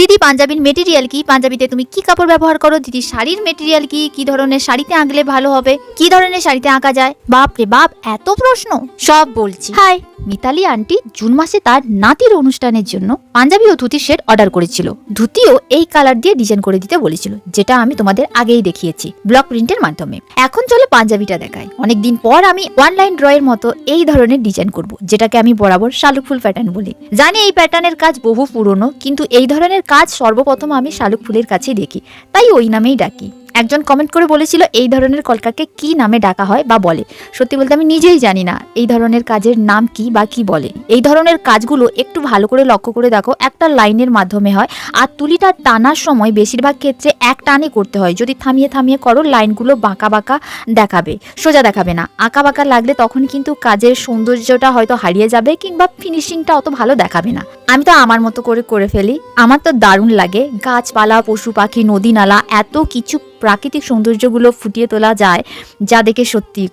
দিদি পাঞ্জাবির মেটেরিয়াল কি, পাঞ্জাবিতে তুমি কি কাপড় ব্যবহার করো, দিদি শাড়ির মেটেরিয়াল কি, কি ধরনের শাড়িতে আঁকলে ভালো হবে, কি ধরনের শাড়িতে আঁকা যায়। বাপ রে বাপ, এত প্রশ্ন, সব বলছি। হাই, মিতালি আন্টি জুন মাসে তার নাতির অনুষ্ঠানের জন্য পাঞ্জাবি ও ধুতির সেট অর্ডার করেছিল। ধুতিও এই কালার দিয়ে ডিজাইন করে দিতে বলেছিল, যেটা আমি তোমাদের আগেই দেখিয়েছি ব্লক প্রিন্টের মাধ্যমে। এখন চলো পাঞ্জাবিটা দেখাই। অনেকদিন পর আমি ওয়ান লাইন ড্রয়ের মতো এই ধরনের ডিজাইন করব, যেটাকে আমি বরাবর শালুক ফুল প্যাটার্ন বলি। জানি এই প্যাটার্নের কাজ বহু পুরনো, কিন্তু এই ধরনের কাজ সর্বপ্রথম আমি শালুক ফুলের কাছেই দেখি, তাই ওই নামেই ডাকি। একজন কমেন্ট করে বলেছিল এই ধরনের কলকাকে কি নামে ডাকা হয় বা বলে। সত্যি বলতে আমি নিজেই জানি না এই ধরনের কাজের নাম কি বা কি বলে। এই ধরনের কাজগুলো একটু ভালো করে লক্ষ্য করে দেখো, একটা লাইনের মাধ্যমে হয়, আর তুলিটা টানার সময় বেশিরভাগ ক্ষেত্রে এক টানে করতে হয়। যদি থামিয়ে থামিয়ে করো, লাইনগুলো বাঁকা বাঁকা দেখাবে, সোজা দেখাবে না। আঁকা বাঁকা লাগলে তখন কিন্তু কাজের সৌন্দর্যটা হয়তো হারিয়ে যাবে, কিংবা ফিনিশিংটা অত ভালো দেখাবে না। আমি তো আমার মতো করে ফেলি, আমার তো দারুণ লাগে। গাছপালা, পশু পাখি, নদী নালা, এত কিছু প্রাকৃতিক সৌন্দর্যগুলো ফুটিয়ে তোলা যায়, যা দেখে সত্যি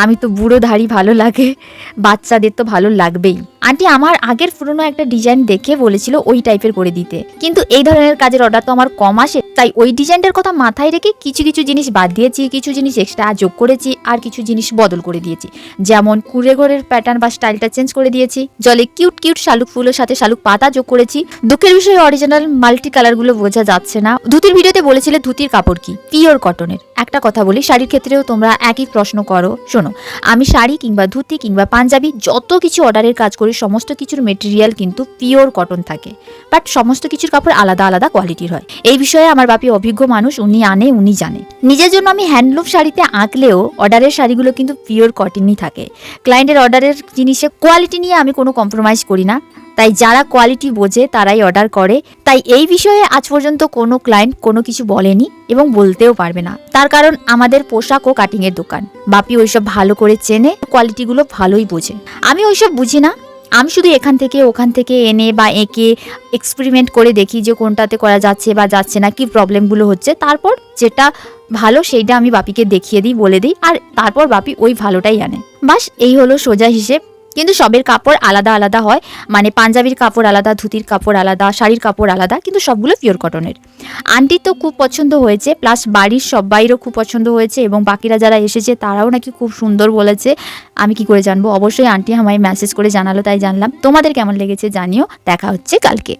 আমি তো বুড়ো ধাড়ি ভালো লাগে, বাচ্চাদের তো ভালো লাগবেই। আন্টি আমার আগের পুরনো একটা ডিজাইন দেখে বলেছিল ওই টাইপের করে দিতে, কিন্তু এই ধরনের কাজের অর্ডার তো আমার কম আসে, তাই ওই ডিজাইনটার কথা মাথায় রেখে কিছু কিছু জিনিস বাদ দিয়েছি, কিছু জিনিস এক্সট্রা যোগ করেছি, আর কিছু জিনিস বদল করে দিয়েছি। যেমন কুড়ে ঘরের প্যাটার্ন বা স্টাইলটা চেঞ্জ করে দিয়েছি, জলে কিউট কিউট শালুক ফুলের সাথে শালুক পাতা যোগ করেছি। দুঃখের বিষয়ে অরিজিনাল মাল্টি কালারগুলো বোঝা যাচ্ছে না। ধুতির ভিডিওতে বলেছিলে ধুতির কাপড় কি, পিওর কটনের। একটা কথা বলি, শাড়ির ক্ষেত্রেও তোমরা একই প্রশ্ন করো। শোনো, আমি শাড়ি কিংবা ধুতি কিংবা পাঞ্জাবি যত কিছু অর্ডারের কাজ করি, সমস্ত কিছুর মেটেরিয়াল কিন্তু পিওর কটন থাকে, বাট সমস্ত কিছুর কাপড় আলাদা আলাদা কোয়ালিটির হয়। এই বিষয়ে আমার বাপি অভিজ্ঞ মানুষ, উনি আনে, উনি জানে। নিজের জন্য আমি হ্যান্ডলুম শাড়িতে আঁকলেও অর্ডারের শাড়িগুলো কিন্তু পিওর কটনই থাকে। ক্লায়েন্টের অর্ডারের জিনিসে কোয়ালিটি নিয়ে আমি কোনো কম্প্রোমাইজ করি না, তাই যারা কোয়ালিটি বোঝে তারাই অর্ডার করে। তাই এই বিষয়ে আজ পর্যন্ত কোনো ক্লায়েন্ট কোনো কিছু বলেনি এবং বলতেও পারবে না। তার কারণ আমাদের পোশাক ও কাটিং এর দোকান, বাপি ওইসব ভালো করে চেনে, কোয়ালিটিগুলো ভালোই বোঝে। আমি ওইসব বুঝি না, আমি শুধু এখান থেকে ওখান থেকে এনে বা এঁকে এক্সপেরিমেন্ট করে দেখি যে কোনটাতে করা যাচ্ছে বা যাচ্ছে না, কি প্রবলেমগুলো হচ্ছে। তারপর যেটা ভালো সেইটা আমি বাপিকে দেখিয়ে দিই, বলে দিই, আর তারপর বাপি ওই ভালোটাই আনে। বাস এই হলো সোজা হিসেব। কিন্তু সবের কাপড় আলাদা আলাদা হয়, মানে পাঞ্জাবির কাপড় আলাদা, ধুতির কাপড় আলাদা, শাড়ির কাপড় আলাদা, কিন্তু সবগুলো পিওর কটনের। আন্টির তো খুব পছন্দ হয়েছে, প্লাস বাড়ির সবাইরও খুব পছন্দ হয়েছে, এবং বাকিরা যারা এসেছে তারাও নাকি খুব সুন্দর বলেছে। আমি কি করে জানবো? অবশ্যই আন্টি আমায় মেসেজ করে জানালো, তাই জানলাম। তোমাদের কেমন লেগেছে জানিও। দেখা হচ্ছে কালকে।